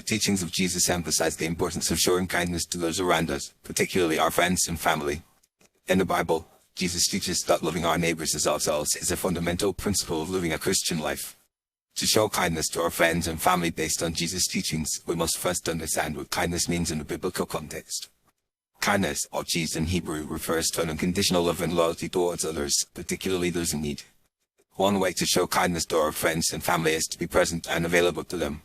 teachings of Jesus emphasize the importance of showing kindness to those around us, particularly our friends and family. In the Bible, Jesus teaches that loving our neighbors as ourselves is a fundamental principle of living a Christian life. To show kindness to our friends and family based on Jesus' teachings, we must first understand what kindness means in the biblical context. Kindness, or chis in Hebrew, refers to an unconditional love and loyalty towards others, particularly those in need. One way to show kindness to our friends and family is to be present and available to them.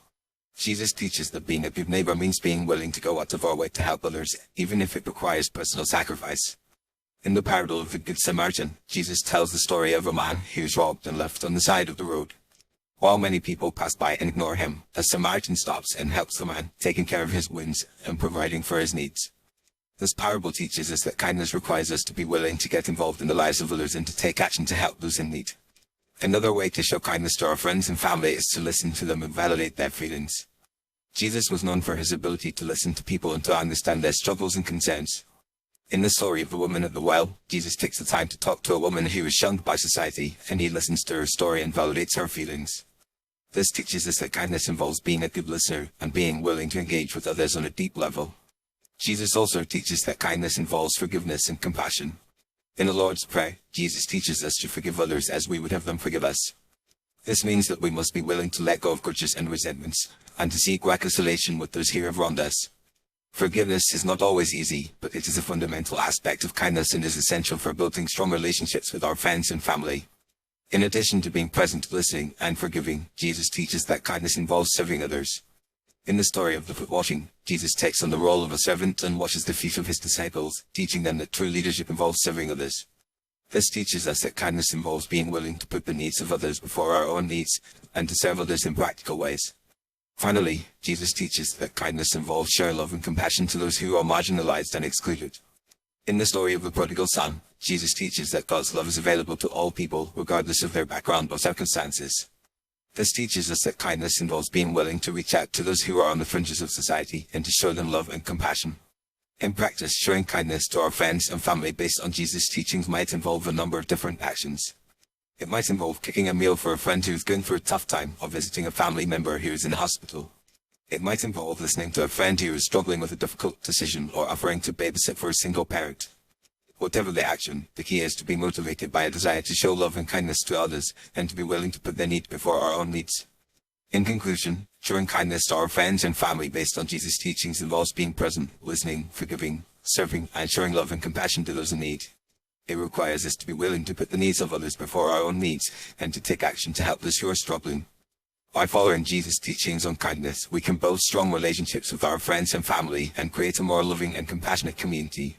Jesus teaches that being a good neighbor means being willing to go out of our way to help others, even if it requires personal sacrifice. In the parable of the Good Samaritan, Jesus tells the story of a man who is robbed and left on the side of the road. While many people pass by and ignore him, a Samaritan stops and helps the man, taking care of his wounds and providing for his needs. This parable teaches us that kindness requires us to be willing to get involved in the lives of others and to take action to help those in need. Another way to show kindness to our friends and family is to listen to them and validate their feelings. Jesus was known for his ability to listen to people and to understand their struggles and concerns. In the story of the woman at the well, Jesus takes the time to talk to a woman who is shunned by society, and he listens to her story and validates her feelings. This teaches us that kindness involves being a good listener and being willing to engage with others on a deep level. Jesus also teaches that kindness involves forgiveness and compassion. In the Lord's Prayer, Jesus teaches us to forgive others as we would have them forgive us. This means that we must be willing to let go of grudges and resentments, and to seek reconciliation with those who have wronged us. Forgiveness is not always easy, but it is a fundamental aspect of kindness and is essential for building strong relationships with our friends and family. In addition to being present, listening, and forgiving, Jesus teaches that kindness involves serving others. In the story of the foot washing, Jesus takes on the role of a servant and washes the feet of his disciples, teaching them that true leadership involves serving others. This teaches us that kindness involves being willing to put the needs of others before our own needs, and to serve others in practical ways. Finally, Jesus teaches that kindness involves showing love and compassion to those who are marginalized and excluded. In the story of the prodigal son, Jesus teaches that God's love is available to all people, regardless of their background or circumstances. This teaches us that kindness involves being willing to reach out to those who are on the fringes of society and to show them love and compassion. In practice, showing kindness to our friends and family based on Jesus' teachings might involve a number of different actions. It might involve cooking a meal for a friend who is going through a tough time, or visiting a family member who is in hospital. It might involve listening to a friend who is struggling with a difficult decision, or offering to babysit for a single parent. Whatever the action, the key is to be motivated by a desire to show love and kindness to others, and to be willing to put their needs before our own needs. In conclusion, showing kindness to our friends and family based on Jesus' teachings involves being present, listening, forgiving, serving, and showing love and compassion to those in need. It requires us to be willing to put the needs of others before our own needs, and to take action to help those who are struggling. By following Jesus' teachings on kindness, we can build strong relationships with our friends and family, and create a more loving and compassionate community.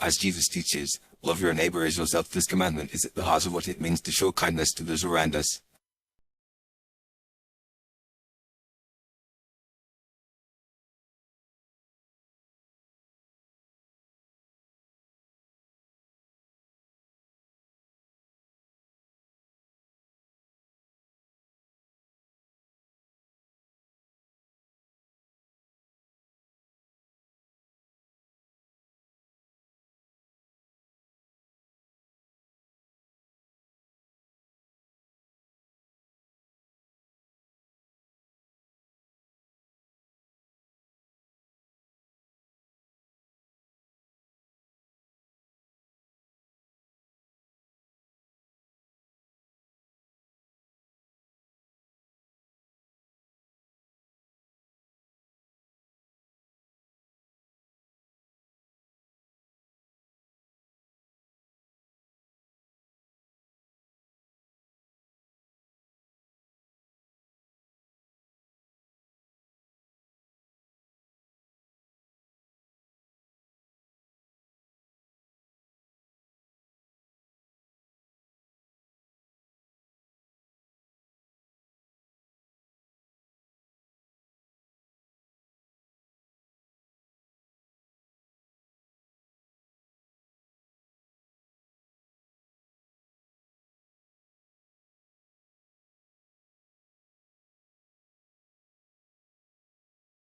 As Jesus teaches, love your neighbor as yourself. This commandment is at the heart of what it means to show kindness to those around us.